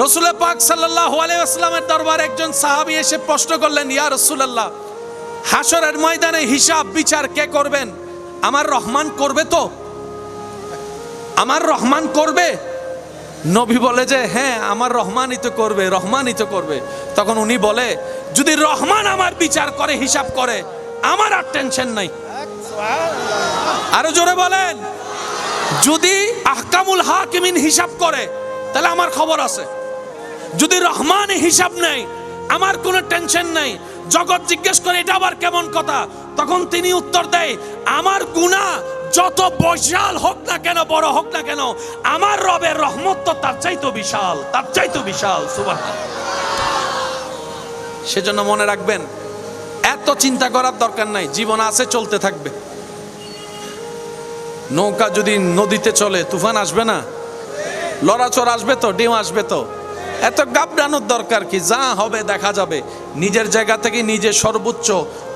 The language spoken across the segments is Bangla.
রাসূল পাক সাল্লাল্লাহু আলাইহি ওয়াসাল্লামের দরবারে একজন সাহাবী এসে প্রশ্ন করলেন, ইয়া রাসূলুল্লাহ, হাশরের ময়দানে হিসাব বিচার কে করবেন? আমার রহমান করবে তো? আমার রহমান করবে? নবী বলে যে হ্যাঁ, আমার রহমানই তো করবে, রহমানই তো করবে। তখন উনি বলে, যদি রহমান আমার বিচার করে, হিসাব করে, আমার আর টেনশন নাই। আরো জোরে বলেন, যদি আহকামুল হাকিমিন হিসাব করে তাহলে আমার খবর আছে। যদি রহমান হিসাব নেই, আমার কোনো টেনশন নাই। জগৎ জিজ্ঞেস করে এটা আবার কেমন কথা? তখন তিনি উত্তর দেয়, আমার গুনাহ যত বিশাল হোক না কেন, বড় হোক না কেন, আমার রবের রহমত তো তার চাইতো বিশাল, তার চাইতো বিশাল। সুবহানাল্লাহ। সেজন্য মনে রাখবেন, এত চিন্তা করার দরকার নাই, জীবন আছে, চলতে থাকবে। নৌকা যদি নদীতে চলে, তুফান আসবে না? লড়াচড় আসবে তো, ঢেউ আসবে তো। এত ঘাবড়ানোর দরকার কি? যা হবে দেখা যাবে। নিজের জায়গা থেকে নিজে সর্বোচ্চ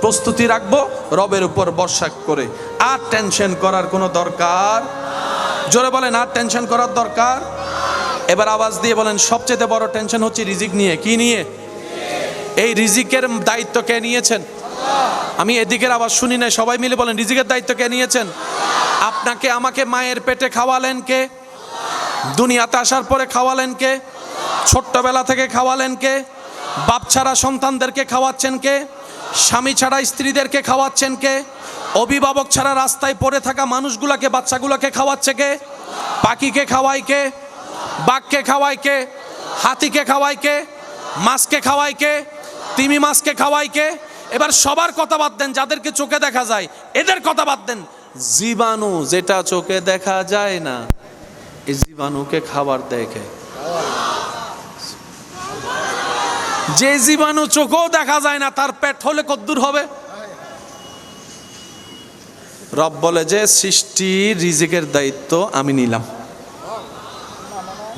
প্রস্তুতি রাখবো, রবের উপর ভরসা করে। আর টেনশন করার কোনো দরকার, জোরে বলেন, আর টেনশন করার দরকার। এবার আওয়াজ দিয়ে বলেন, সবচেয়ে বড় টেনশন হচ্ছে রিজিক নিয়ে। কি নিয়ে? এই রিজিকের দায়িত্ব কে নিয়েছেন? আমি এদিকের আওয়াজ শুনি না, সবাই মিলে বলেন, রিজিকের দায়িত্ব কে নিয়েছেন? আপনাকে আমাকে মায়ের পেটে খাওয়ালেন কে? দুনিয়াতে আসার পরে খাওয়ালেন কে? ছোট্টবেলা থেকে খাওয়ালেন কে? বাপ ছাড়া সন্তানদেরকে খাওয়াচ্ছেন কে? স্বামী ছাড়া স্ত্রীদেরকে খাওয়াচ্ছেন কে? অভিভাবক ছাড়া রাস্তায় পড়ে থাকা মানুষগুলাকে, বাচ্চাগুলোকে খাওয়াচ্ছে কে? পাখিকে খাওয়ায় কে? বাঘকে খাওয়ায় কে? হাতিকে খাওয়ায় কে? মাছকে খাওয়ায় কে? তিমি মাছকে খাওয়ায় কে? এবার সবার কথা বাদ দেন, যাদেরকে চোখে দেখা যায় এদের কথা বাদ দেন। জীবাণু যেটা চোখে দেখা যায় না, এই জীবাণুকে খাবার দেখে। যে জীবাণু চোখেও দেখা যায় না, তার পেট হলে কদ্দুর হবে? রব বলে যে সৃষ্টির রিজিকের দায়িত্ব আমি নিলাম।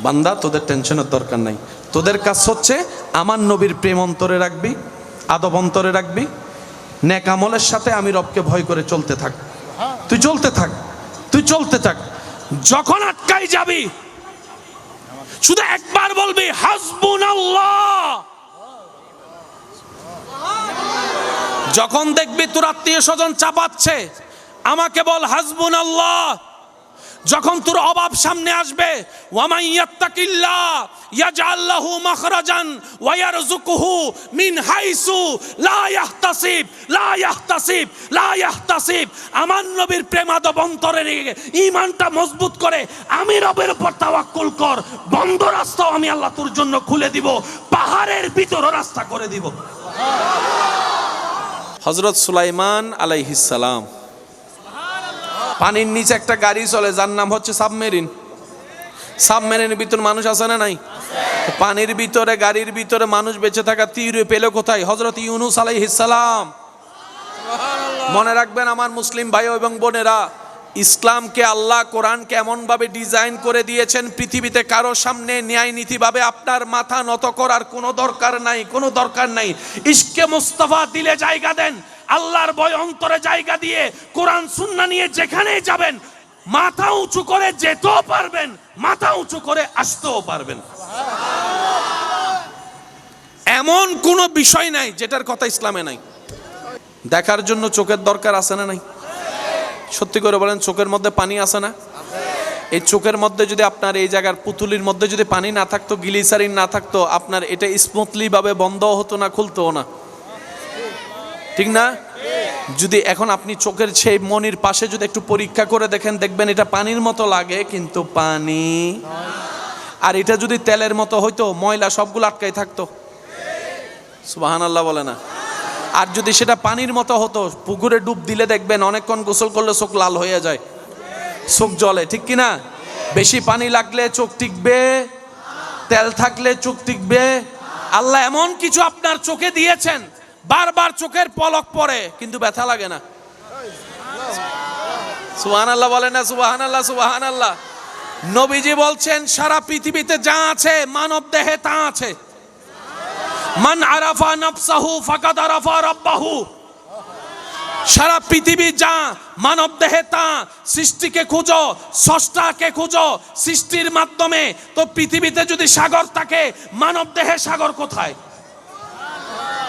বান্দা, তোদের টেনশনের দরকার নাই। তোদের কাজ হচ্ছে আমার নবীর প্রেম অন্তরে রাখবি, আদব অন্তরে রাখবি, নেক আমলের সাথে আমি রবকে ভয় করে চলতে থাক। তুই চলতে থাক, তুই চলতে থাক। যখন আটকাই যাবি, শুধু একবার বলবি হাসবুনাল্লাহ। যখন দেখবি তোর আত্মীয় স্বজন চাপাচ্ছে, আমাকে বল হাসবুনাল্লাহ। যখন তোর অভাব সামনে আসবে, ওয়ামান ইয়াত্তাকিল্লাহ ইয়াজআল লাহু মাখরাজান ওয়া ইয়ারযুকুহু মিন হাইসু লা ইয়াহতাসিব লা ইয়াহতাসিব লা ইয়াহতাসিব। আমার নবীর প্রেম আদব অন্তরে রেখে ঈমানটা মজবুত করে আমি রবের উপর তাওয়াক্কুল কর, বন্ধ রাস্তাও আমি আল্লাহ তোর জন্য খুলে দিব, পাহাড়ের ভিতরও রাস্তা করে দিব। হযরত সুলাইমান আলাইহিস সালাম, পানির নিচে একটা গাড়ি চলে যার নাম হচ্ছে সাবমেরিন। সাবমেরিনের ভিতর মানুষ আছে না নাই? পানির ভিতরে, গাড়ির ভিতরে মানুষ বেঁচে থাকা তীর পেল কোথায়? হযরত ইউনূস আলাইহিস সালাম। মনে রাখবেন আমার মুসলিম ভাই এবং বোনেরা, ইসলামকে, আল্লাহ কোরআনকে এমন ভাবে ডিজাইন করে দিয়েছেন, পৃথিবীতে কারো সামনে ন্যায় নীতিভাবে আপনার মাথা নত করার কোনো দরকার নাই, কোনো দরকার নাই। ইশকে মুস্তাফা দিলে জায়গা দেন, আল্লাহর ভয় অন্তরে জায়গা দিয়ে কোরআন সুন্নাহ নিয়ে যেখানেই যাবেন, মাথা উঁচু করে যেতেও পারবেন, মাথা উঁচু করে আসতেও পারবেন। এমন কোনো বিষয় নাই যেটার কথা ইসলামে নাই। দেখার জন্য চোখের দরকার আছে না নাই? সত্যি করে বলেন, চোখের মধ্যে পানি আছে না? এই চোখের মধ্যে যদি আপনার এই জায়গার পুতুলির মধ্যে যদি পানি না থাকতো, গ্লিসারিন না থাকতো, আপনার এটা স্মুথলি ভাবে বন্ধ হতো না, খুলতো না, ঠিক না? যদি এখন আপনি চোখের সেই মনির পাশে যদি একটু পরীক্ষা করে দেখেন, দেখবেন এটা পানির মতো লাগে কিন্তু পানি। আর এটা যদি তেলের মতো হইতো, ময়লা সবগুলো আটকাই থাকতো। সুবহানাল্লাহ বলে না? আর যদি সেটা পানির মতো হতো, পুকুরে ডুব দিলে দেখবেন অনেকক্ষণ গোসল করলে চোখ লাল হয়ে যায়, চোখ জ্বলে, ঠিক কিনা? বেশি পানি লাগলে চোখ টিকবে, তেল থাকলে চোখ টিকবে। আল্লাহ এমন কিছু আপনার চোখে দিয়েছেন, বারবার চোখের পলক পড়ে কিন্তু ব্যথা লাগে না। সুবহানাল্লাহ বলে না? সুবহানাল্লাহ, সুবহানাল্লাহ। নবীজি বলছেন, সারা পৃথিবীতে যা আছে মানব দেহে তা আছে। মান আরাফা নাফসাহু ফাকাদ আরাফা রাব্বাহু। সারা পৃথিবী যা, মানব দেহে তা। সৃষ্টিকে খুঁজো, স্রষ্টাকে খুঁজো সৃষ্টির মাধ্যমে। তো পৃথিবীতে যদি সাগর থাকে, মানব দেহে সাগর কোথায়?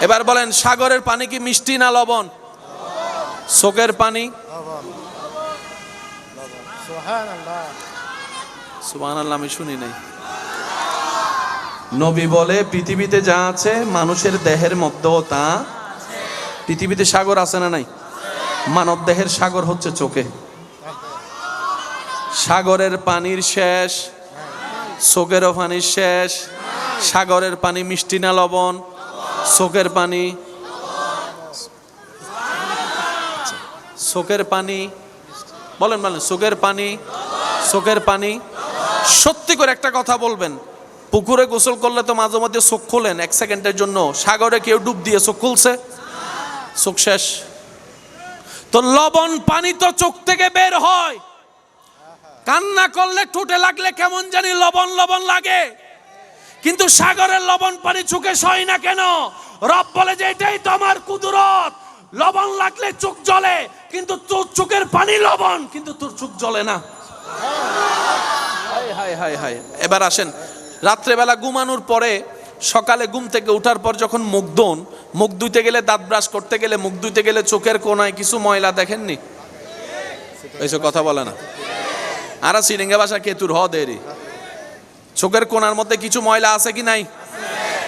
এবার বলেন, সাগরের পানি কি মিষ্টি না লবণ? চোখের পানি সুবহানাল্লাহ, আমি শুনি নাই। নবী বলে পৃথিবীতে যা আছে মানুষের দেহের মধ্যেও তা। পৃথিবীতে সাগর আছে না নাই? মানব দেহের সাগর হচ্ছে চোখে। সাগরের পানির শেষ, চোখেরও পানির শেষ। সাগরের পানি মিষ্টি না লবণ? চোখের পানি, চোখের পানি বলেন বলেন, চোখের পানি, চোখের পানি। সত্যি করে একটা কথা বলবেন, পুকুরে গোসল করলে তো মাঝে মধ্যে চোখ খোলেন এক সেকেন্ডের জন্য। সাগরে কেউ ডুব দিয়ে চোখ খুলছে? চোখ শেষ। তো লবণ পানি তো চোখ থেকে বের হয়। কান্না করলে ঠোঁটে লাগলে কেমন জানি লবণ লবণ লাগে, কিন্তু সাগরের লবণ পানি চোখে সয় না কেন? রব বলে যে এটাই তো আমার কুদরত। লবণ লাগলে চোখ জ্বলে, কিন্তু তোর চোখের পানি লবণ, কিন্তু তোর চোখ জ্বলে না। হায় হায় হায় হায়। এবার আসেন, রাত্রেবেলা ঘুমানোর পরে সকালে ঘুম থেকে ওঠার পর যখন মুখ ধুইতে গেলে, দাঁত ব্রাশ করতে গেলে, মুখ ধুইতে গেলে চোখের কোনায় কিছু ময়লা দেখেননি? এইসব কথা বলে না। আর সিরিঙ্গা ভাষা কেতুর হ দেরি। চোখের কোনার মধ্যে কিছু ময়লা আছে কি নাই?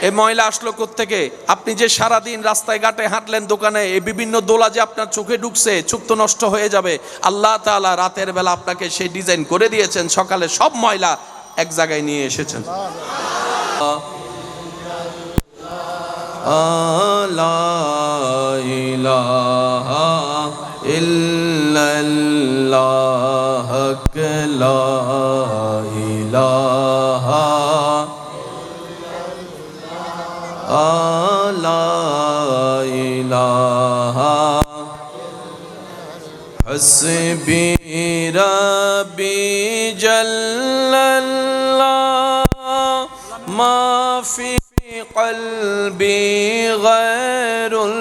এই ময়লা আসলো কোত্থেকে? আপনি যে সারাদিন রাস্তায় ঘাটে হাঁটলেন, দোকানে, এই বিভিন্ন দোলা যে আপনার চোখে ঢুকছে, চোখ তো নষ্ট হয়ে যাবে। আল্লাহ তাআলা রাতের বেলা আপনাকে সেই ডিজাইন করে দিয়েছেন, সকালে সব ময়লা এক জায়গায় নিয়ে এসেছেন। লা ইলাহা ইল্লাল্লাহ, লা ইলাহা লা ইলাহা হাসবি রাব্বি জাল্লাল্লাহ মা ফি কলবি গায়রুল্লাহ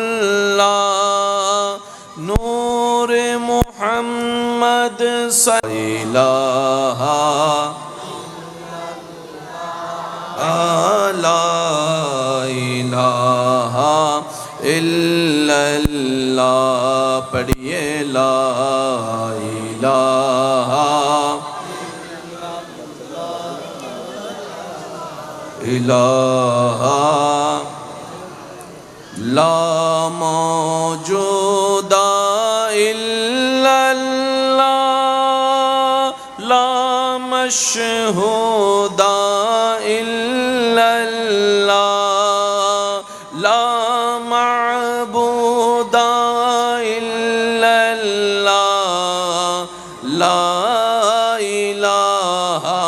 নূর মুহাম্মদ সাল্লাল্লাহু লা ইলাহা ইল্লাল্লাহ। পড়িয়ে লা ইলাহা ইলাহা লা মওজুদা ইল্লাল্লাহ লা মাশহুদা ইল্লাল্লাহ লা মা'বুদা ইল্লাল্লাহ লা ইলাহা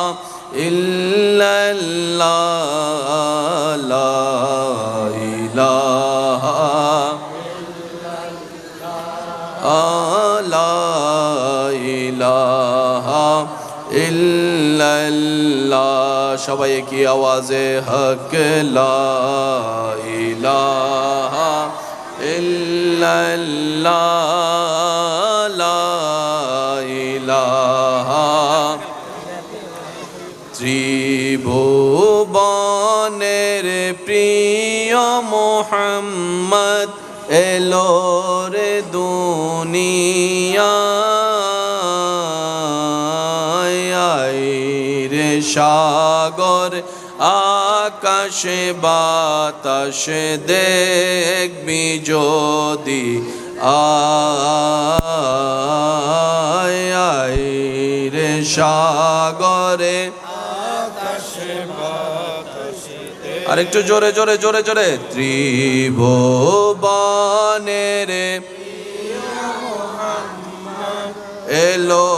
ইল্লাল্লাহ লা ইলাহা লা ইলাহা ইল্লাল্লাহ। সবাই কি আওয়াজে হক লা ইলাহা ইল্লাল্লাহ লা ইলাহা। ত্রিভুবনের প্রিয় মুহাম্মদ এলো রে দুনিয়ায় রে সাগর আকাশে বাতাসে দেখবি যদি আয় রে সাগরে আরেকটু জোরে জোরে জোরে জোরে। ত্রিভুবনের এলো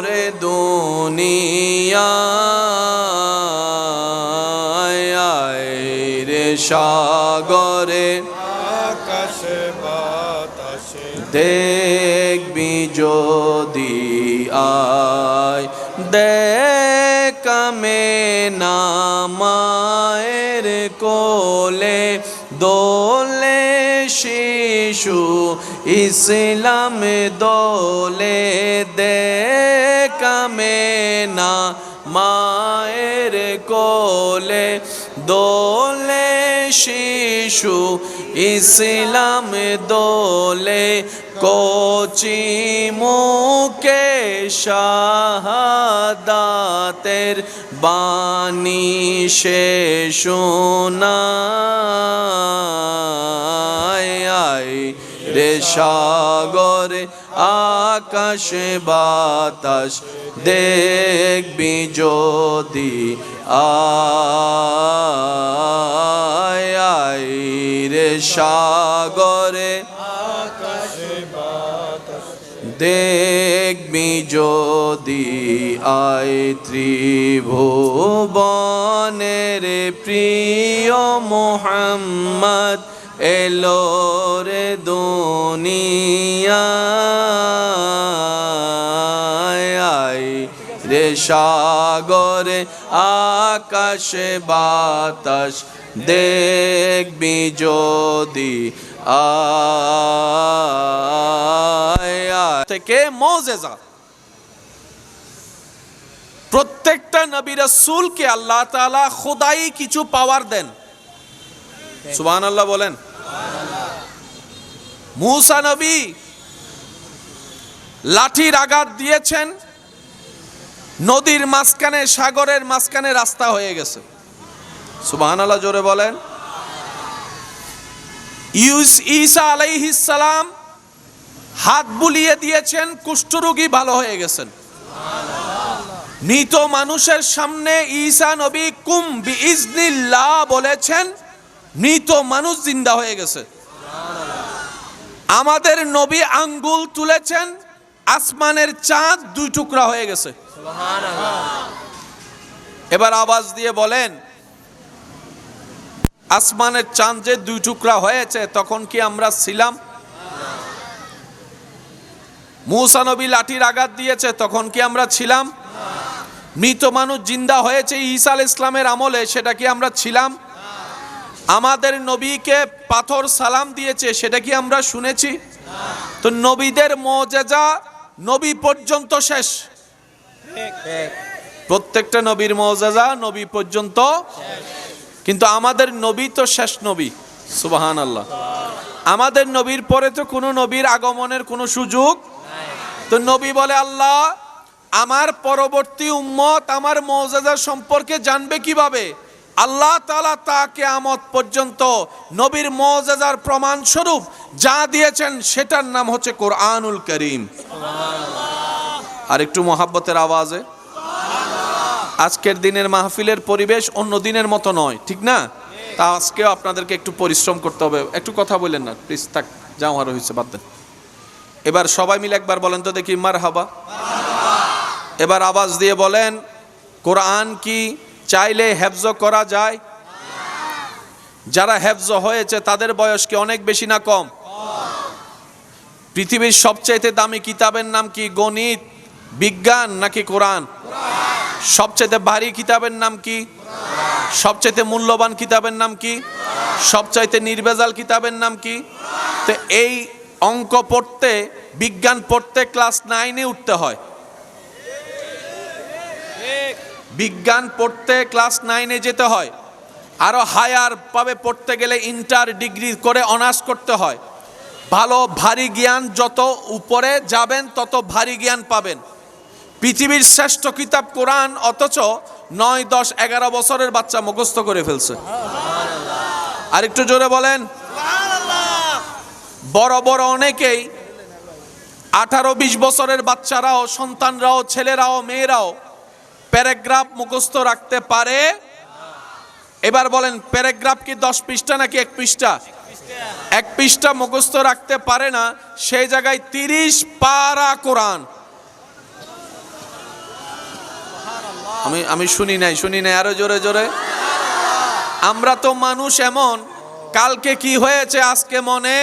রে দুনিয়ায় রে সাগরে আকাশে বাতাসে দেখবি যদি আয় দেখামে না মায়ের কোলে দোলে শিশু ইসলাম দোলে দেখামে না মায়ের কোলে দোলে শিশু ইসলাম দোলে কচি মুখে শাহাদাতের বাণী সে শোনায় রে সাগরে আকাশ বাতাস দেখবি যদি আয় রে সাগরে দেখবি যদি আয় ত্রিভুবনের প্রিয় মোহাম্মদ এলো রে দুনিয়ায় রে সাগরে আকাশে বাতাস দেখবি যদি থেকে মুজিজা প্রত্যেকটা নবী রাসূলকে আল্লাহ তাআলা খোদাই কিছু পাওয়ার দেন। সুবহানাল্লাহ বলেন। মূসা নবী লাঠির আঘাত দিয়েছেন, নদীর মাঝখানে সাগরের মাঝখানে রাস্তা হয়ে গেছে। সুবহানাল্লাহ জোরে বলেন। ঈসা আলাইহিস সালাম হাত বুলিয়ে দিয়েছেন, কুষ্ঠরোগী ভালো হয়ে গেছেন। মৃত মানুষের সামনে ঈসা নবী কুম বিইজনিল্লাহ বলেছেন, মৃত মানুষ জিন্দা হয়ে গেছে। আমাদের নবী আঙ্গুল তুলেছেন, আসমানের চাঁদ দুই টুকরা হয়ে গেছে। এবার আওয়াজ দিয়ে বলেন, আসমানের চাঁদ যে দুই টুকরা হয়েছে তখন কি আমরা ছিলাম? মূসা নবী লাঠির আঘাত দিয়েছে তখন কি আমরা ছিলাম? মৃত মানুষ জিন্দা হয়েছে ঈসা আলাইহিস সালামের আমলে, সেটা কি আমরা ছিলাম? আমাদের নবীকে পাথর সালাম দিয়েছে, সেটা কি আমরা শুনেছি? তো নবীদের মুজিজা নবী পর্যন্ত শেষ। প্রত্যেকটা নবীর মুজিজা নবী পর্যন্ত, কিন্তু আমাদের নবী তো শেষ নবী। সুবহানাল্লাহ। আমাদের নবীর পরে তো কোনো নবীর আগমনের কোনো সুযোগ। তো নবী বলে, আল্লাহ আমার পরবর্তী উম্মত আমার মুজিজা সম্পর্কে জানবে কিভাবে? আল্লাহ তাআলা তা কিয়ামত পর্যন্ত নবীর মুজিজার প্রমাণ স্বরূপ যা দিয়েছেন সেটার নাম হচ্ছে কোরআনুল কারীম। আর একটু মহাব্বতের আওয়াজে। আজকের দিনের মাহফিলের পরিবেশ অন্য দিনের মতো নয়, ঠিক না? তা আজকেও আপনাদেরকে একটু পরিশ্রম করতে হবে। একটু কথা বলেন না প্লিজ, থাক, যাও আর হয়েছে, বাদ দেন। এবার সবাই মিলে একবার বলেন তো দেখি, মারহাবা। এবার আওয়াজ দিয়ে বলেন, কোরআন কি চাইলে হেফজ করা যায়? যারা হেফজ হয়েছে তাদের বয়স কি অনেক বেশি না কম? পৃথিবীর সবচেয়ে দামি কিতাবের নাম কি? গণিত, বিজ্ঞান নাকি কোরআন? সবচেয়ে ভারী কিতাবের নাম কি? সবচেয়ে মূল্যবান কিতাবের নাম কি? সবচাইতে নির্ভেজাল কিতাবের নাম কি? তো এই অঙ্ক পড়তে, বিজ্ঞান পড়তে ক্লাস 9-এ উঠতে হয়। বিজ্ঞান পড়তে ক্লাস 9-এ যেতে হয়। আরো হায়ার পাবে পড়তে গেলে ইন্টার ডিগ্রি করে অনার্স করতে হয়। ভালো ভারী জ্ঞান যত উপরে যাবেন তত ভারী জ্ঞান পাবেন। পৃথিবীর শ্রেষ্ঠ কিতাব কোরআন, অথচ 9, 10, 11 বছরের বাচ্চা মুখস্থ করে ফেলছে। আর একটু জোরে বলেন। বড় বড় অনেকেই 18-20 বছরের বাচ্চারাও, সন্তানরাও, ছেলেরাও, মেয়েরাও প্যারাগ্রাফ মুখস্থ রাখতে পারে। এবার বলেন, প্যারাগ্রাফ কি 10 পৃষ্ঠা নাকি 1 পৃষ্ঠা? 1 পৃষ্ঠা মুখস্থ রাখতে পারে না, সেই জায়গায় 30 পারা কোরআন। আমি শুনি নাই, আরো জোরে জোরে। আমরা তো মানুষ এমন, কালকে কি হয়েছে আজকে মনে,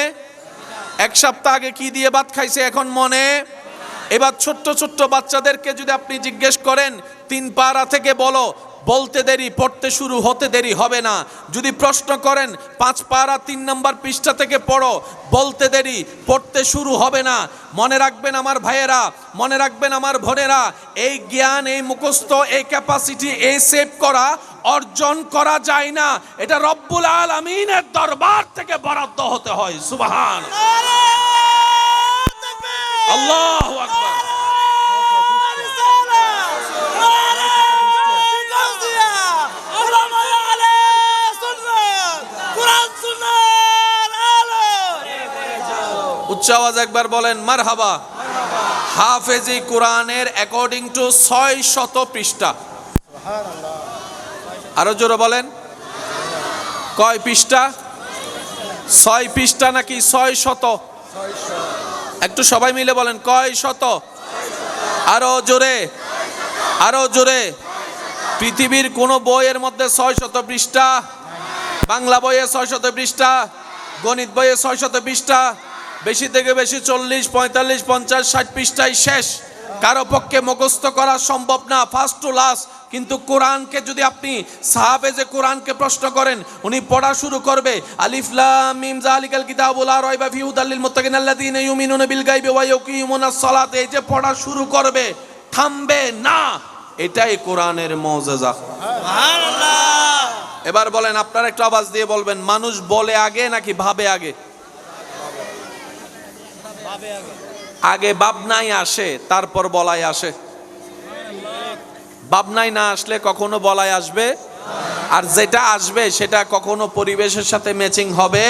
1 সপ্তাহ আগে কি দিয়ে ভাত খাইছে এখন মনে। এবার ছোট্ট ছোট্ট বাচ্চাদেরকে যদি আপনি জিজ্ঞেস করেন 3 পারা থেকে বলো, বলতে দেরি, পড়তে শুরু হতে দেরি হবে না। যদি প্রশ্ন করেন 5 পারা 3 নম্বর পৃষ্ঠা থেকে পড়ো, বলতে দেরি, পড়তে শুরু হবে না। মনে রাখবেন আমার ভাইয়েরা, মনে রাখবেন আমার বোনেরা, এই জ্ঞান, এই মুখস্থ, এই ক্যাপাসিটি, এই সেভ করা অর্জন করা যায় না। এটা রব্বুল আলামিনের দরবার থেকে বরাদ্দ হতে হয়। সুবহান আল্লাহু আকবার। উচ্চ আওয়াজ একবার বলেন মারহাবা। হাফেজি কোরআনের অ্যাকর্ডিং টু 600 পৃষ্ঠা। আরো জোরে বলেন, কয় পৃষ্ঠা? 6 পৃষ্ঠা নাকি 600? একটু সবাই মিলে বলেন, কয় শত? আরো জোরে, আরো জোরে। পৃথিবীর কোন বইয়ের মধ্যে 600 পৃষ্ঠা? বাংলা বইয়ে 600 পৃষ্ঠা, গণিত বইয়ে 600 পৃষ্ঠা, বেশি থেকে বেশি 40, 45, 50, 60 পৃষ্ঠায় শেষ। কারো পক্ষে মুখস্থ করা সম্ভব না ফার্স্ট টু লাস্ট। কিন্তু কোরআনকে যদি আপনি সাহাবে যে কোরআনকে প্রশ্ন করেন, উনি পড়া শুরু করবে আলিফ লাম মিম যালিকাল কিতাবু লা রাইবা ফিহি হুদাল লিল মুত্তাকিন আল্লাযীনা ইউমিনুনা বিল গায়বি ওয়া ইউকিমুনাস সালাত, এই যে পড়া শুরু করবে, থামবে না। এটাই কোরআনের মুজিজা। সুবহানাল্লাহ। এবার বলেন, আপনারা একটু আওয়াজ দিয়ে বলবেন, মানুষ বলে আগে নাকি ভাবে আগে? আগে ভাবনাই আসে, তারপর বলাই আসে। ভাবনাই না আসলে কখনো বলাই আসবে? আর যেটা আসবে সেটা কখনো পরিবেশের সাথে ম্যাচিং হবে,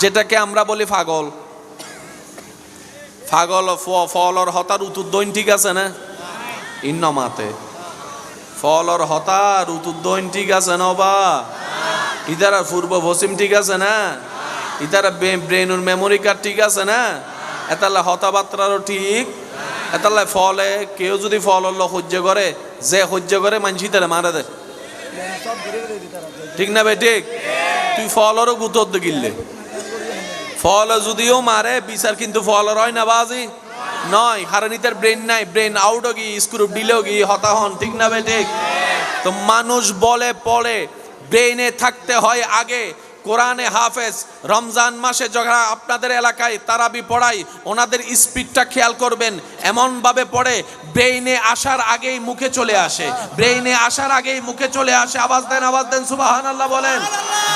যেটাকে আমরা বলি পাগল। পাগল ফলর হতার উতুর দৈন, ঠিক আছে না? ইন্নমাতে ফলর হতার উতুর দৈন, ঠিক আছে না? বা ইতারা পূর্ব পশ্চিম, ঠিক আছে না? ইতারা ব্রেনুর মেমোরি কার্ড, ঠিক আছে না? এতালে হতাবাত্রারও ঠিক। এতালে ফলে কেউ যদি ফল সহ্য করে, যে সহ্য করে মানসি তারা মারা দেয়, ঠিক না ভাই? ঠিক। তুই ফলরও গুতর গিললে ফল যদিও মারে বিচার, কিন্তু ফলর হয় না বাজি নয়। হারানিতার ব্রেন নাই, ব্রেন আউটও গিয়ে স্ক্রু দিলেও গিয়ে হতা হন, ঠিক না ভাই? ঠিক। তো মানুষ বলে পড়ে, ব্রেনে থাকতে হয় আগে। কোরআনে হাফেজ রমজান মাসে যখন আপনাদের এলাকায় তারাবি পড়াই, ওনাদের স্পিডটা খেয়াল করবেন, এমনভাবে পড়ে ব্রেইনে আসার আগেই মুখে চলে আসে, ব্রেইনে আসার আগেই মুখে চলে আসে। আওয়াজ দেন, আওয়াজ দেন, সুবহানাল্লাহ বলেন।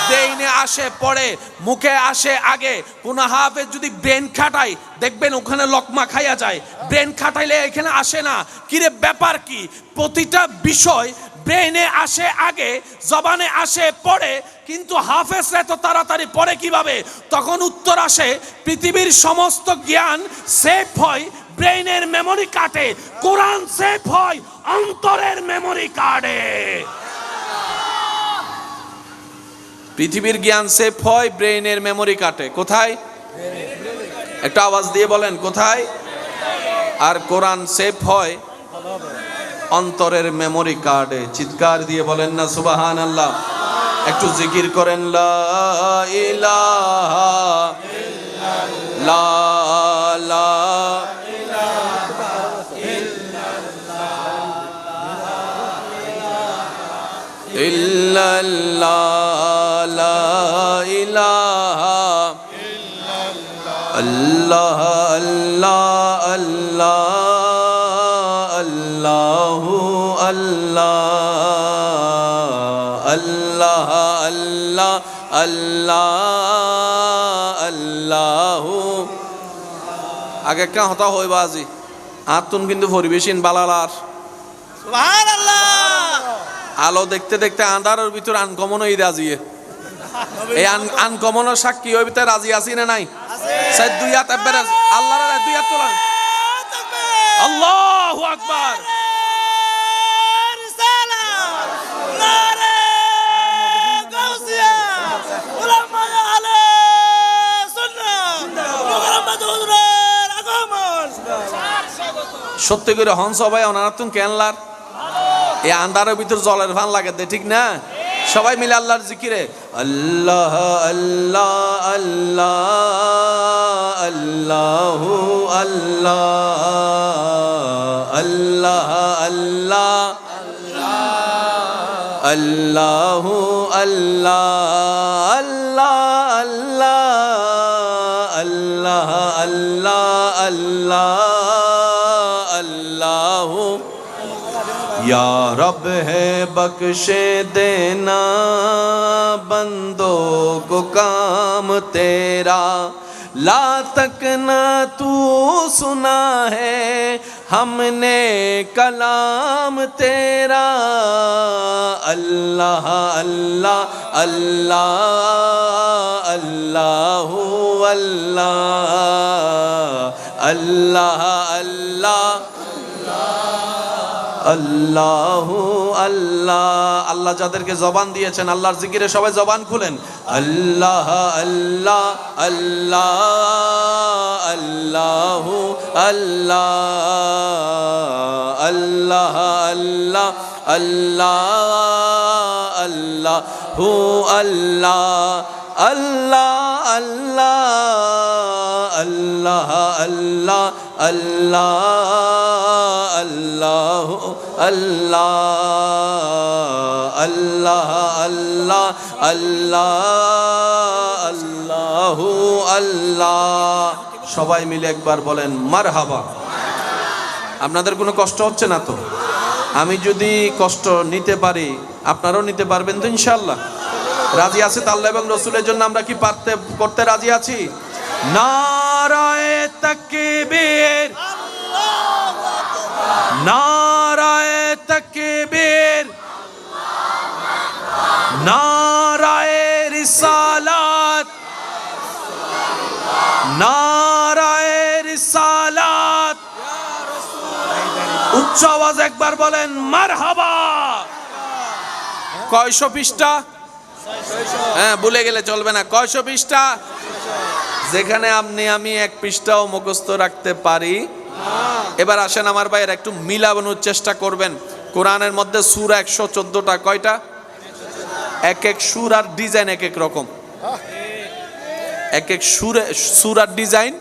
ব্রেইনে আসে পড়ে, মুখে আসে আগে। কোন হাফেজ যদি ব্রেন খাটায়, দেখবেন ওখানে লকমা খাইয়া যায়। ব্রেন খাটাইলে এখানে আসে না। কিরে ব্যাপার কি? প্রতিটা বিষয় ব্রেনে আসে আগে, জবানে আসে পড়ে, কিন্তু হাফেজরা এত তাড়াতাড়ি পড়ে কিভাবে? তখন উত্তর আসে, পৃথিবীর সমস্ত জ্ঞান সেভ হয় ব্রেইনের মেমোরি কার্ডে, কোরআন সেভ হয় অন্তরের মেমোরি কার্ডে। পৃথিবীর জ্ঞান সেভ হয় ব্রেইনের মেমোরি কার্ডে। কোথায়? একটা আওয়াজ দিয়ে বলেন, কোথায়? আর কোরআন সেভ হয় অন্তরের মেমোরি কার্ডে। চিৎকার দিয়ে বলেন না সুবহানাল্লাহ। একটু জিকির করেন, লা ইলাহা ইল্লাল্লাহ, ইল্লাল্লাহ, লা ইলাহা আল্লাহ আল্লাহ আল্লাহ আল্লাহু আল্লাহ আল্লাহ আল্লাহ আল্লাহ আল্লাহু। আগে কা হতা হইবা আজি আতুন কিন্তু পরিবেশিন বালালার। সুবহানাল্লাহ। আলো দেখতে দেখতে আন্ধারের ভিতর আনকমন হই রাজিয়ে। এই আনকমনের সাক্ষী হই ভিতরে রাজি আছি না নাই? আছে। দুই হাত একবার আল্লাহর দুই হাত তোলেন। আল্লাহু আকবার। সত্যি করে হংস ভাই ওনারা তুমি কেনলার এই আন্ধারের ভিতর জলের ভান লাগে, ঠিক না? সবাই মিলে আল্লাহর জিকিরে আল্লাহ আল্লাহ আল্লাহ আল্লাহু আল্লাহ আল্লাহ আল্লাহ আল্লাহু আল্লাহ আল্লাহ আল্লাহ আল্লাহ আল্লাহ या रब है बख्शे देना बंदों को काम तेरा ला तक ना तू सुना है हमने कलाम तेरा अल्लाह अल्लाह अल्लाह अल्लाह अल्लाह अल्लाह আল্লাহু আল্লাহ। আল্লাহ যাদেরকে জবান দিয়েছেন আল্লাহর জিকিরে সবাই জবান খুলেন। আল্লাহ আল্লাহ আল্লাহ আল্লাহু আল্লাহ আল্লাহ আল্লাহ আল্লাহ আল্লাহু আল্লাহ আল্লাহ আল্লাহ আল্লাহ আল্লাহ আল্লাহ আল্লাহ আল্লাহ আল্লাহ আল্লাহ আল্লাহ আল্লাহু আল্লাহ। সবাই মিলে একবার বলেন মারহাবা। আপনাদের কোনো কষ্ট হচ্ছে না তো? আমি যদি কষ্ট নিতে পারি আপনারাও নিতে পারবেন তো ইনশাআল্লাহ? রাজি আছে তো? আল্লাহ এবং রাসূলের জন্য আমরা কি করতে রাজি আছি? নারায়ে তাকবীর, নারায়ে তাকবীর, নারায়ে রিসালাত, নারায়ে রিসালাত। উচ্চ আওয়াজ একবার বলেন মারহাবা। কয়শো পৃষ্ঠা? হ্যাঁ, ভুলে গেলে চলবে না। কয়শো পৃষ্ঠা? যেখানে আপনি আমি এক পৃষ্ঠাও মুখস্থ রাখতে পারি। এবার আসেন আমার ভাইয়ের একটু মিলানোর চেষ্টা করবেন। কোরআনের মধ্যে সূরা 114টা। কয়টা? এক এক সূরার ডিজাইন এক এক রকম, এক এক সূরার ডিজাইন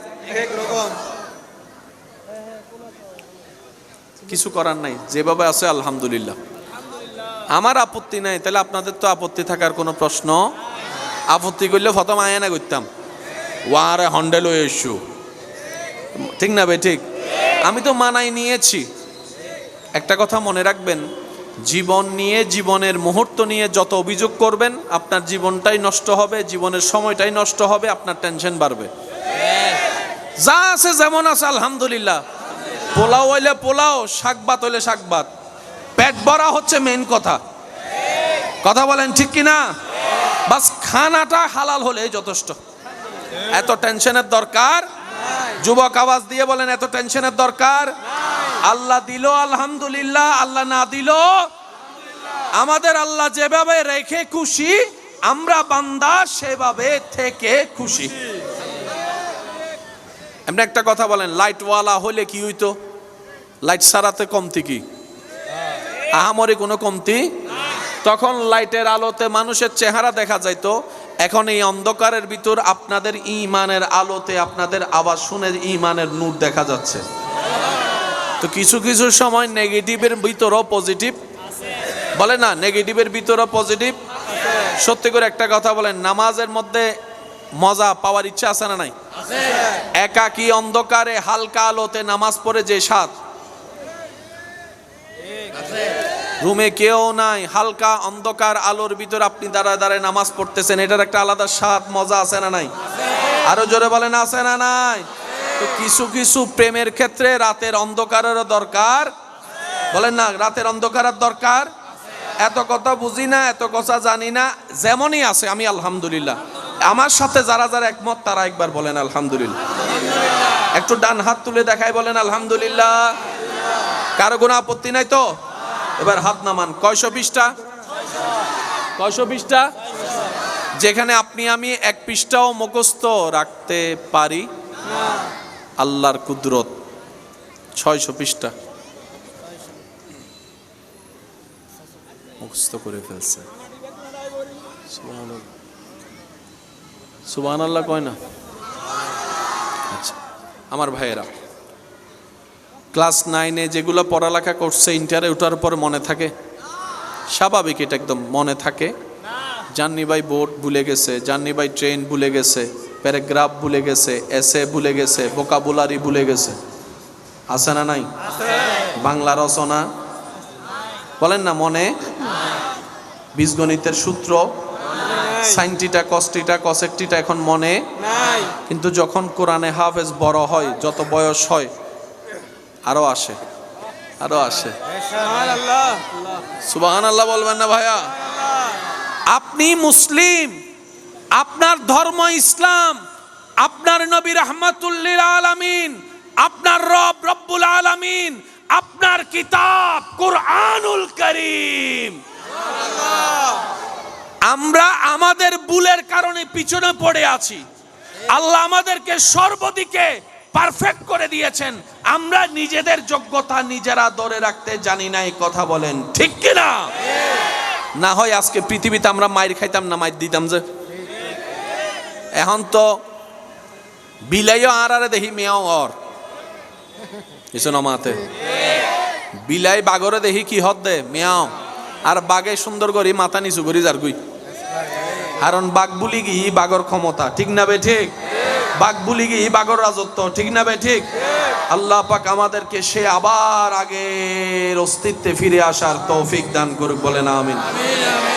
এক রকম। কিছু করার নাই, যেভাবে আছে আলহামদুলিল্লাহ। আমার আপত্তি নাই, তাহলে আপনাদের তো আপত্তি থাকার কোনো প্রশ্ন। আপত্তি করলে প্রথম আয় না করতাম ওয়ারে হন্ডেল হয়ে এসু, ঠিক না ভাই? ঠিক। আমি তো মানাই নিয়েছি। একটা কথা মনে রাখবেন, জীবন নিয়ে, জীবনের মুহূর্ত নিয়ে যত অভিযোগ করবেন আপনার জীবনটাই নষ্ট হবে, জীবনের সময়টাই নষ্ট হবে, আপনার টেনশন বাড়বে। যা আছে যেমন আছে আলহামদুলিল্লাহ। পোলাও হইলে পোলাও, শাক ভাত হইলে শাক ভাত, পেট ভরা হচ্ছে মেইন কথা। কথা বলেন ঠিক কিনা? বাস খানাটা হালাল হলেই যথেষ্ট। এত টেনশনের দরকার? যুবক আওয়াজ দিয়ে বলেন এত টেনশনের দরকার? আল্লাহ দিল আলহামদুলিল্লাহ, আল্লাহ না দিল আমাদের আল্লাহ যেভাবে রেখে খুশি, আমরা বান্দা সেভাবে থেকে খুশি। এমনি একটা কথা বলেন, লাইটওয়ালা হলে কি হইতো? লাইট সারাতে কমতি কি? আহামরি কোনো কমতি। তখন লাইটের আলোতে মানুষের চেহারা দেখা যাইতো। এখন এই অন্ধকারের ভিতর আপনাদের ঈমানের আলোতে আপনাদের আওয়াজ শুনে ঈমানের নূর দেখা যাচ্ছে। তো কিছু কিছু সময় নেগেটিভের ভিতরও পজিটিভ বলে না, নেগেটিভের ভিতরও পজিটিভ। সত্যি করে একটা কথা বলেন, নামাজের মধ্যে মজা পাওয়ার ইচ্ছা আছে না নাই? একাকী অন্ধকারে হালকা আলোতে নামাজ পড়ে যে স্বাদ, রুমে কেউ নাই, হালকা অন্ধকার আলোর ভিতর আপনি দাঁড়ায় দাঁড়ায় নামাজ পড়তেছেন, এটার একটা আলাদা স্বাদ মজা আছে না নাই? আরো জোরে বলেন আছে না নাই? তো কিছু কিছু প্রেমের ক্ষেত্রে রাতের অন্ধকারেরও দরকার। বলেন না, রাতের অন্ধকারের দরকার। এত কথা বুঝি না, এত কথা জানি না, যেমনই আছে আমি আলহামদুলিল্লাহ। আমার সাথে যারা যারা একমত তারা একবার বলেন আলহামদুলিল্লাহ। একটু ডান হাত তুলে দেখায় বলেন আলহামদুলিল্লাহ। কারো কোনো আপত্তি নাই তো? এবার হাত নামান। কয়শো পৃষ্ঠা? কয়শো পৃষ্ঠা? যেখানে আপনি আমি এক পৃষ্ঠাও মুখস্থ রাখতে পারি আল্লাহর কুদরত। 600 পৃষ্ঠা মুখস্থ করে ফেলছে। সুবহানাল্লাহ কয় না? আচ্ছা আমার ভাইয়েরা, ক্লাস 9-এ যেগুলো পড়ালেখা করছে ইন্টারে ওঠার পর মনে থাকে? স্বাভাবিক, এটা একদম মনে থাকে। জান্নি ভাই বোর্ড ভুলে গেছে, জান্নি ভাই ট্রেন ভুলে গেছে, প্যারাগ্রাফ ভুলে গেছে, এসে ভুলে গেছে, ভোকাবুলারি ভুলে গেছে, আছে না নাই? বাংলা রচনা বলেন না মনে, বীজগণিতের সূত্র সাইন টিটা কস টিটা কসেক টিটা এখন মনে নাই। কিন্তু যখন কোরআনে হাফেজ বড় হয়, যত বয়স হয় আরো আসে, আরো আসে। সুবহানাল্লাহ বলবেন না ভাইয়া? আপনি মুসলিম, আপনার ধর্ম ইসলাম, আপনার নবী রাহমাতুল লিল আলামিন, আপনার রব রব্বুল আলামিন, আপনার কিতাব কুরআনুল কারীম। আমরা আমাদের ভুলের কারণে পিছনে পড়ে আছি। আল্লাহ আমাদেরকে সর্বদিকে পারফেক্ট করে দিয়েছেন, আমরা নিজেদের যোগ্যতা নিজেরা ধরে রাখতে জানি না। এই কথা বলেন ঠিক কিনা? না হয় আজকে পৃথিবীতে আমরা মাইর খাইতাম না, মাইর দিতাম যে। এখন তো বিলাইও আর দেখি মেয়াও অর কিছু নমাতে, বিলাই বাগরে দেখি কি হদ দে মেয়াও, আর বাগে সুন্দর করি মাথা নিচু করি যার গুই। কারণ বাঘ বুলি কি বাগর ক্ষমতা, ঠিক না বে ঠিক? বাঘ বুলি কি বাগর রাজত্ব, ঠিক না বে ঠিক? আল্লাহ পাক আমাদেরকে সে আবার আগের অস্তিত্বে ফিরে আসার তৌফিক দান করুক, বলেন আমিন।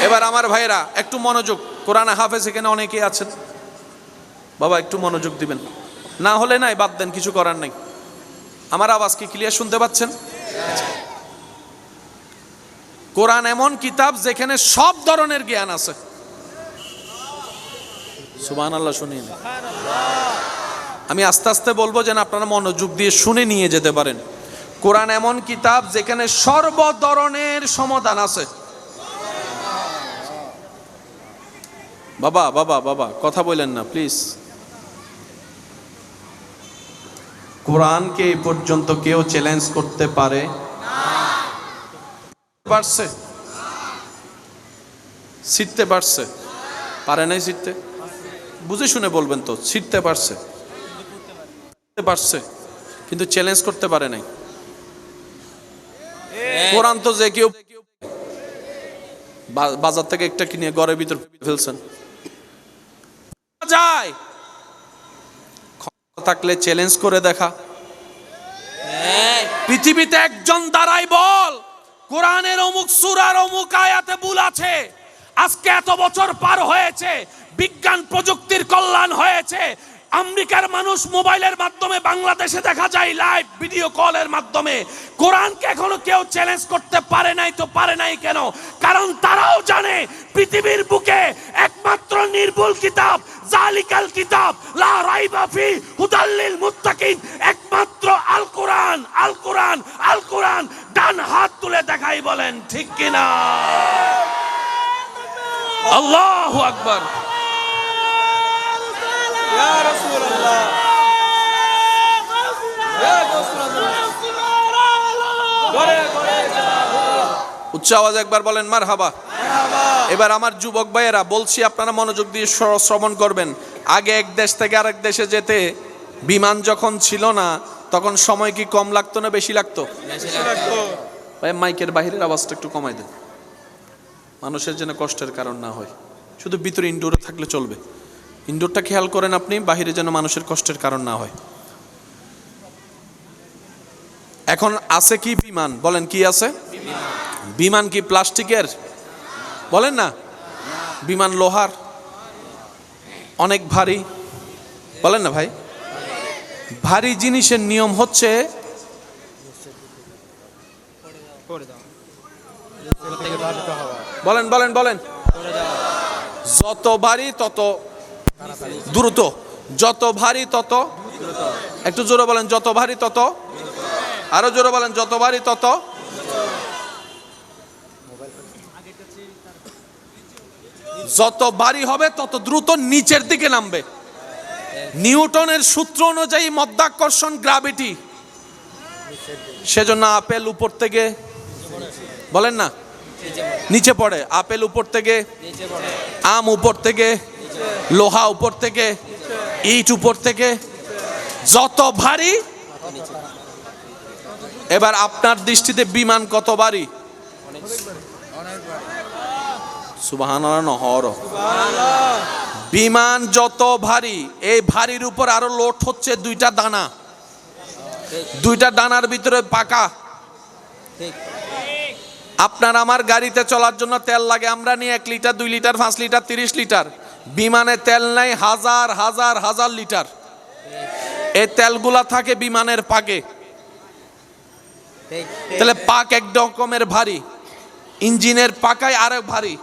এবার আমার ভাইরা একটু মনোযোগ, কোরআনে হাফেজ এখানে অনেকেই আছেন, বাবা একটু মনোযোগ দিবেন, না হলে নাই বাদ দেন, কিছু করার নাই। আমার আওয়াজ কি ক্লিয়ার শুনতে পাচ্ছেন? কোরআন এমন কিতাব যেখানে সব ধরনের জ্ঞান আছে। সুবহানাল্লাহ শুনিয়ে নেন। আমি আস্তে আস্তে বলবো যেন আপনারা মনোযোগ দিয়ে শুনে নিয়ে যেতে পারেন। কোরআন এমন কিতাব যেখানে সর্ব ধরনের সমাধান আছে। বাবা বাবা বাবা কথা বলেন না প্লিজ। কোরআনকে এই পর্যন্ত কেউ চ্যালেঞ্জ করতে পারে পারছে? শিখতে পারছে? পারে নাই শিখতে? বুঝে শুনে বলবেন তো, শিখতে পারছে, পারছে কিন্তু চ্যালেঞ্জ করতে পারে নাই। কোরআন তো যে কেউ বাজার থেকে একটা কিনে ঘরের ভিতর ফেলছেন যায়, থাকলে চ্যালেঞ্জ করে দেখা। পৃথিবীতে একজন দাঁড়াই বল কোরআনের অমুক সূরার অমুক আয়াতে ভুল আছে। আজকে এত বছর পার হয়েছে, বিজ্ঞান প্রযুক্তির কল্যাণ হয়েছে, আমেরিকার মানুষ মোবাইলের মাধ্যমে বাংলাদেশে দেখা যায় লাইভ ভিডিও কলের মাধ্যমে। কোরআনকে এখনো কেউ চ্যালেঞ্জ করতে পারে নাই। তো পারে নাই কেন? কারণ তারাও জানে পৃথিবীর বুকে একমাত্র নির্ভুল কিতাব জালিকাল কিতাব লা রাইবা ফি হুদাল লিল মুত্তাকিন, একমাত্র আল কোরআন। আল কোরআন, আল কোরআন। ডান হাত তুলে দেখাই বলেন ঠিক কিনা? আল্লাহু আকবার। ইয়া রাসূলুল্লাহ, ইয়া রাসূলুল্লাহ, উচ্চ আওয়াজে একবার বলেন মারহাবা। এবার আমার যুবক ভাইয়েরা বলছি, আপনারা মনোযোগ দিয়ে শ্রবণ করবেন। আগে এক দেশ থেকে আরেক দেশে যেতে বিমান যখন ছিল না, তখন সময় কি কম লাগতো না বেশি লাগতো? ভাই মাইকের বাহিরের আওয়াজটা একটু কমাই দেন, মানুষের যেন কষ্টের কারণ না হয়। শুধু ভিতরে ইনডোরে থাকলে চলবে, ইনডোরটা খেয়াল করেন আপনি, বাহিরে যেন মানুষের কষ্টের কারণ না হয়। এখন আছে কি বিমান? বলেন কি আছে? বিমান কি প্লাস্টিকের? বলেন না। বিমান লোহার, অনেক ভারী। বলেন না ভাই। ভারী জিনিসের নিয়ম হচ্ছে বলেন বলেন বলেন, যত ভারী তত দ্রুত, যত ভারী তত, একটু জোরে বলেন, যত ভারী তত, আরো জোরে বলেন, যত ভারী তত। যত ভারী হবে তত দ্রুত নিচের দিকে নামবে। নিউটনের সূত্র অনুযায়ী মাধ্যাকর্ষণ, গ্র্যাভিটি, সেজন্য আপেল উপর থেকে, বলেন না, নিচে পড়ে। আপেল উপর থেকে, আম উপর থেকে, লোহা উপর থেকে, ইট উপর থেকে, যত ভারী। এবার আপনার দৃষ্টিতে বিমান কত ভারী? সুবহানাল্লাহ নহর। বিমান যত ভারী, এই ভারীর উপর আরো লোড হচ্ছে দুইটা দানা, দুইটা দানার ভিতরে পাকা। আপনার আমার গাড়িতে চলার জন্য তেল লাগে, আমরা নিয়ে 1 লিটার 2 লিটার 5 লিটার 30 লিটার। বিমানে তেল নাই হাজার হাজার হাজার লিটার। এই তেলগুলা থাকে বিমানের পাকে। তাহলে পাক এক রকমের ভারী, ইঞ্জিনের পাকায় আরো ভারী,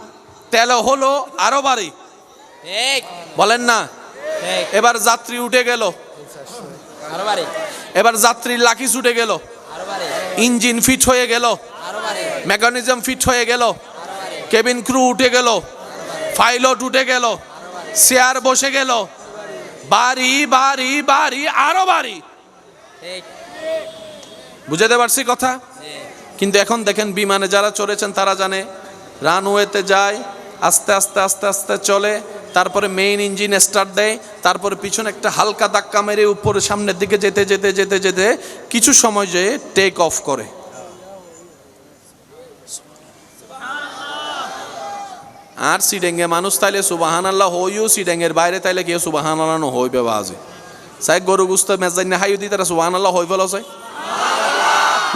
তেল হলো আরো ভারী। বলেন না? এবার যাত্রী উঠে গেল, এবার যাত্রীর লাকিস উঠে গেল, ইঞ্জিন ফিট হয়ে গেল, মেকানিজম ফিট হয়ে গেল, কেবিন ক্রু উঠে গেল, পাইলট উঠে গেল, চেয়ার বসে গেল, বাড়ি বাড়ি বাড়ি আরো বাড়ি। বুঝাতে পারছি কথা? কিন্তু এখন দেখেন বিমানে যারা চড়েছেন তারা জানে, রানওয়েতে যায়, আস্তে আস্তে আস্তে আস্তে চলে, তারপরে মেইন ইঞ্জিন স্টার্ট দেয়, তারপরে পিছনে একটা হালকা ধাক্কা মেরে উপরে সামনের দিকে যেতে যেতে যেতে যেতে কিছু সময় যেয়ে টেক অফ করে। আর সিডেঙ্গে মানুষ তাইলে সুবহানাল্লাহ হইও, সিডেঙ্গের বাইরে তাইলে কেউ সুবহানাল্লাহ হইবে বাজে। সাই গরু গুস্ত মেজাইনে হাইও দি তারা সুবহানাল্লাহ হই ফেলো চাই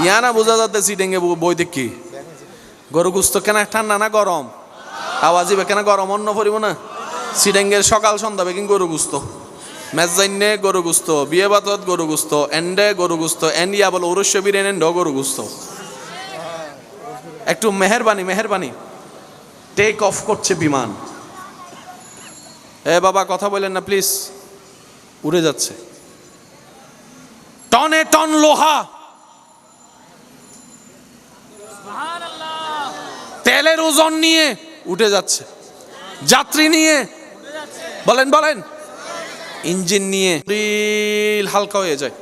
ইয়া না বোঝা যাতে সিডেঙ্গে বই দেখি গরু গুস্ত কেন ঠান্ডা না গরম, আওয়াজিবে কেন গরম অন্য পড়িব না। সিডেঙ্গের সকাল সন্ধ্যা বেকিং গরু গুস্ত, মেজাইনে গরু গুস্ত, বিয়ে বাতত গরু গুস্ত, এন্ডে গরু গুস্ত, এন্ডিয়া বলো উরস্য বীরেন এন্ড গরু গুস্ত। একটু মেহেরবানি মেহেরবানি। টেক অফ করছে বিমান। এ বাবা কথা বলেন না প্লিজ, উড়ে যাচ্ছে টনে টন লোহা, তেলের ওজন নিয়ে উঠে যাচ্ছে, যাত্রী নিয়ে, বলেন বলেন, ইঞ্জিন নিয়ে শরীর হালকা হয়ে যায়।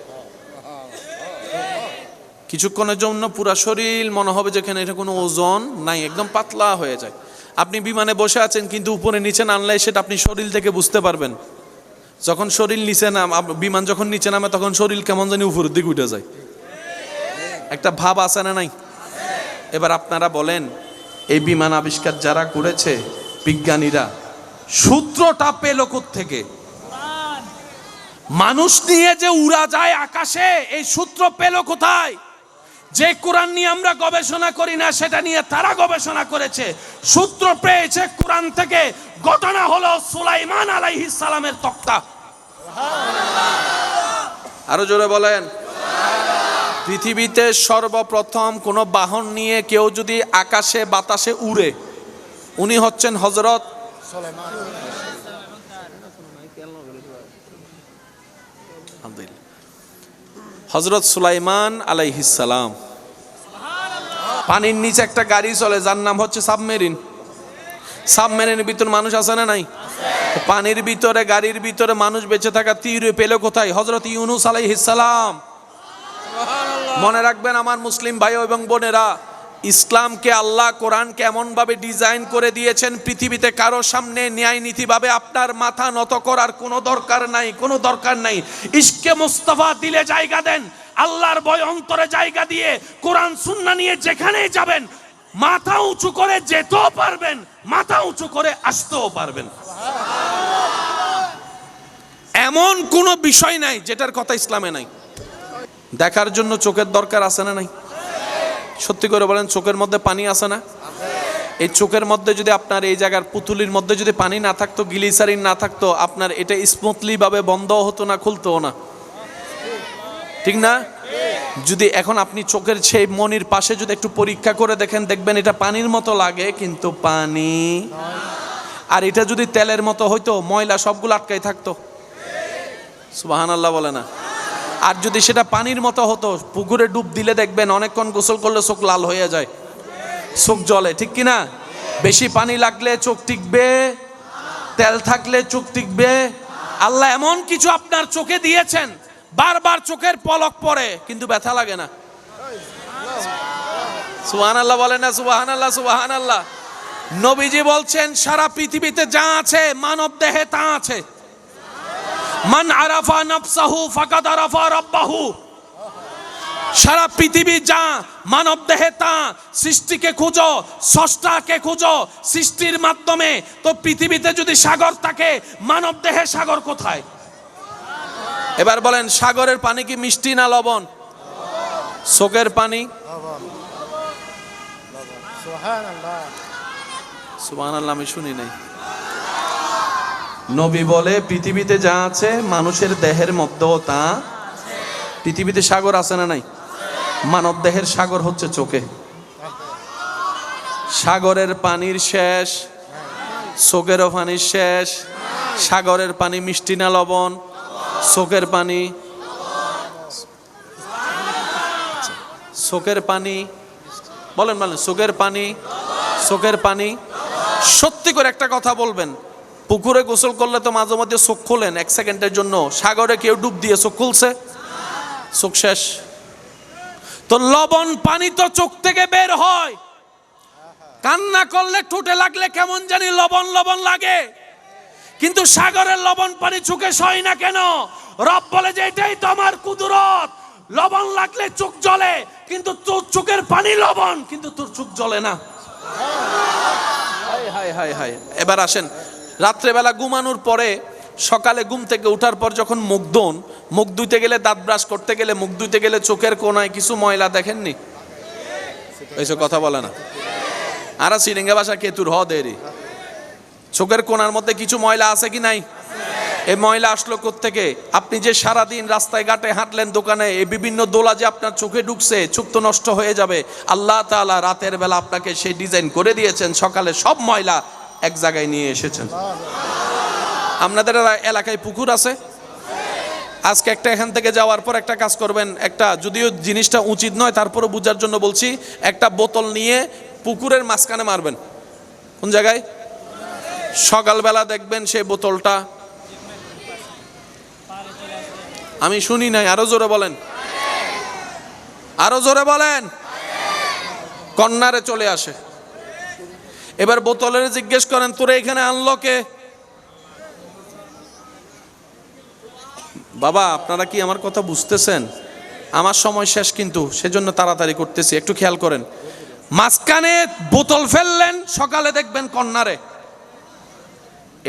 কিছুক্ষণের জন্য পুরা শরীর মনে হবে যেখানে এটা কোনো ওজন নাই, একদম পাতলা হয়ে যায়। আপনি বিমানে বসে আছেন কিন্তু উপরে নিচে নামলে সেটা আপনি শরীর থেকে বুঝতে পারবেন। যখন শরীর নিচে বিমান যখন নিচে নামে তখন শরীর কেমন জানি উপরের দিকে উঠে যায়, একটা ভাব আছে না নাই? এবার আপনারা বলেন, এই বিমান আবিষ্কার যারা করেছে বিজ্ঞানীরা, সূত্রটা পেল কোত্থেকে? মানুষ নিয়ে যে উড়া যায় আকাশে, এই সূত্র পেল কোথায়? যে কোরআন নিয়ে আমরা গবেষণা করি না সেটা নিয়ে তারা গবেষণা করেছে, সূত্র পেয়েছে কোরআন থেকে। ঘটনা হলো সুলাইমান আলাইহিস সালামের তক্তা। আরো জোরে বলেন। পৃথিবীতে সর্বপ্রথম কোন বাহন নিয়ে কেউ যদি আকাশে বাতাসে উড়ে, উনি হচ্ছেন হযরত হযরত সুলাইমান আলাইহিস সালাম। পানির নিচে একটা গাড়ি চলে যার নাম হচ্ছে সাবমেরিন। সাবমেরিনের ভিতর মানুষ আছে না নাই? পানির ভিতরে গাড়ির ভিতরে মানুষ বেঁচে থাকা তীর পেল কোথায়? হযরত ইউনূস আলাইহিস সালাম। মনে রাখবেন আমার মুসলিম ভাই এবং বোনেরা, ইসলামকে আল্লাহ কোরআনকে এমন ভাবে ডিজাইন করে দিয়েছেন, পৃথিবীতে কারো সামনে ন্যায় নীতি ভাবে আপনার মাথা নত করার কোনো দরকার নাই, কোনো দরকার নাই। ইশকে মুস্তাফা দিলে জায়গা দেন, আল্লাহর ভয় অন্তরে জায়গা দিয়ে কোরআন সুন্নাহ নিয়ে যেখানেই যাবেন মাথা উঁচু করে যেতেও পারবেন, মাথা উঁচু করে আসতেও পারবেন। এমন কোনো বিষয় নাই যেটার কথা ইসলামে নাই। দেখার জন্য চোখের দরকার আছে না নাই? সত্যি করে বলেন, চোখের মধ্যে পানি আছে না? এই চোখের মধ্যে যদি আপনার এই জায়গার পুতুলির মধ্যে যদি পানি না থাকতো, গ্লিসারিন না থাকতো, আপনার এটা স্মুথলি ভাবে বন্ধ হতো না, খুলতো না, ঠিক না? যদি এখন আপনি চোখের সেই মনির পাশে যদি একটু পরীক্ষা করে দেখেন, দেখবেন এটা পানির মতো লাগে কিন্তু পানি। আর এটা যদি তেলের মতো হইতো, ময়লা সবগুলো আটকাই থাকতো। সুবহানাল্লাহ বলে না? আর যদি সেটা পানির মতো হতো, পুকুরে ডুব দিলে দেখবেন অনেকক্ষণ গোসল করলে চোখ লাল হয়ে যায়, চোখ জ্বলে, ঠিক কিনা? বেশি পানি লাগলে চোখ টিকবে, তেল থাকলে চোখ টিকবে। আল্লাহ এমন কিছু আপনার চোখে দিয়েছেন, বারবার চোখের পলক পড়ে কিন্তু ব্যথা লাগে না। সুবহানাল্লাহ বলে না? সুবহানাল্লাহ সুবহানাল্লাহ। নবীজি বলছেন, সারা পৃথিবীতে যা আছে মানব দেহে তা আছে। মান আরাফা নাফসাহু ফাকাদ আরাফা রাব্বাহু। সারা পৃথিবী যা, মানব দেহে তা। সৃষ্টিকে খুঁজো, স্রষ্টাকে খুঁজো সৃষ্টির মাধ্যমে। তো পৃথিবীতে যদি সাগর থাকে, মানব দেহে সাগর কোথায়? এবার বলেন, সাগরের পানি কি মিষ্টি না লবণ? চোখের পানি সুবহানাল্লাহ, আমি শুনি নাই। নবী বলে পৃথিবীতে যা আছে মানুষের দেহের মধ্যেও তা। পৃথিবীতে সাগর আছে না নাই? মানব দেহের সাগর হচ্ছে চোখে। সাগরের পানির শেষ, চোখেরও পানির শেষ। সাগরের পানি মিষ্টি না লবণ? চোখের পানি, চোখের পানি বলেন বলেন, চোখের পানি, চোখের পানি। সত্যি করে একটা কথা বলবেন, পুকুরে গোসল করলে তো মাঝে মধ্যে চোখ খোলেন এক সেকেন্ডের জন্য। সাগরে কেউ ডুব দিয়ে চোখ খুলছে? চোখ শেষ। তো লবণ পানি তো চোখ থেকে বের হয়। কান্না করলে ঠোঁটে লাগলে কেমন জানি লবণ লবণ লাগে, কিন্তু সাগরের লবণ পানি চোখে সয় না কেন? রব বলে যে এটাই তো আমার কুদরত। লবণ লাগলে চোখ জ্বলে, কিন্তু তোর চোখের পানি লবণ, কিন্তু তোর চোখ জ্বলে না। High high high. এবার আসেন, রাত্রেবেলা ঘুমানোর পরে সকালে ঘুম থেকে ওঠার পর যখন মুখ ধুইতে গেলে, দাঁত ব্রাশ করতে গেলে, মুখ ধুইতে গেলে চোখের কোনায় কিছু ময়লা দেখেননি? এইসব কথা বলে না। আর সিরিঙ্গা ভাষা কেতুর হ দেরি। চোখের কোনার মধ্যে কিছু ময়লা আছে কি নাই? এই ময়লা আসলো কোত্থেকে? আপনি যে সারাদিন রাস্তায় ঘাটে হাঁটলেন, দোকানে, এই বিভিন্ন দোলা যে আপনার চোখে ঢুকছে, চোখ তো নষ্ট হয়ে যাবে। আল্লাহ তাআলা রাতের বেলা আপনাকে সেই ডিজাইন করে দিয়েছেন, সকালে সব ময়লা এক জায়গায় নিয়ে এসেছেন। আপনাদের এলাকায় পুকুর আছে? আজকে একটা এখান থেকে যাওয়ার পর একটা কাজ করবেন, একটা, যদিও জিনিসটা উচিত নয় তারপরও বোঝার জন্য বলছি, একটা বোতল নিয়ে পুকুরের মাঝখানে মারবেন। কোন জায়গায়? সকালবেলা দেখবেন সেই বোতলটা, আমি শুনি নাই, আরো জোরে বলেন, আরো জোরে বলেন, কর্নারে চলে আসে। এবার বোতলের জিজ্ঞেস করেন, তোরে এখানে আনলো কে? বাবা, আপনারা কি আমার কথা বুঝতেছেন? আমার সময় শেষ কিন্তু, সেজন্য তাড়াতাড়ি করতেছি, একটু খেয়াল করেন। মাঝখানে বোতল ফেললেন, সকালে দেখবেন কর্নারে।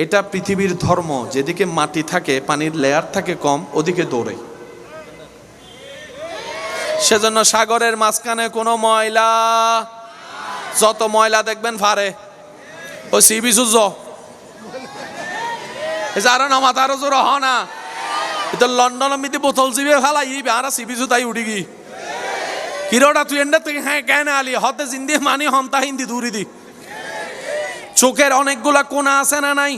এটা পৃথিবীর ধর্ম, যেদিকে মাটি থাকে, পানির লেয়ার থাকে কম, ওদিকে দৌড়ে। সেজন্য সাগরের মাঝখানে কোনো ময়লা, যত ময়লা দেখবেন ফারে ও সিবি সুজ আরো নামাত আরো জোর হ না। এটা লন্ডন মিদি বোতল জিবে ফেলাই আর সিবি সুতাই উঠি গি হিরোটা তুই এন্ডা তুই হ্যাঁ কেন আলি হতে জিন্দি মানি হমতা হিন্দি দূরি দি। চোখের অনেকগুলা কোনা আছে না নাই?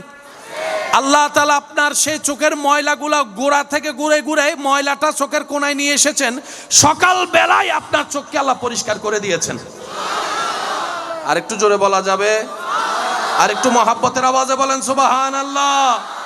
আল্লাহ তাআলা আপনার সেই চোখের ময়লাগুলা গোড়া থেকে ঘুরে ঘুরে ময়লাটা চোখের কোনায় নিয়ে এসেছেন। সকাল বেলায় আপনার চোখকে আল্লাহ পরিষ্কার করে দিয়েছেন। আর একটু জোরে বলা যাবে? আর একটু মহাব্বতের আওয়াজে বলেন সুবহানাল্লাহ।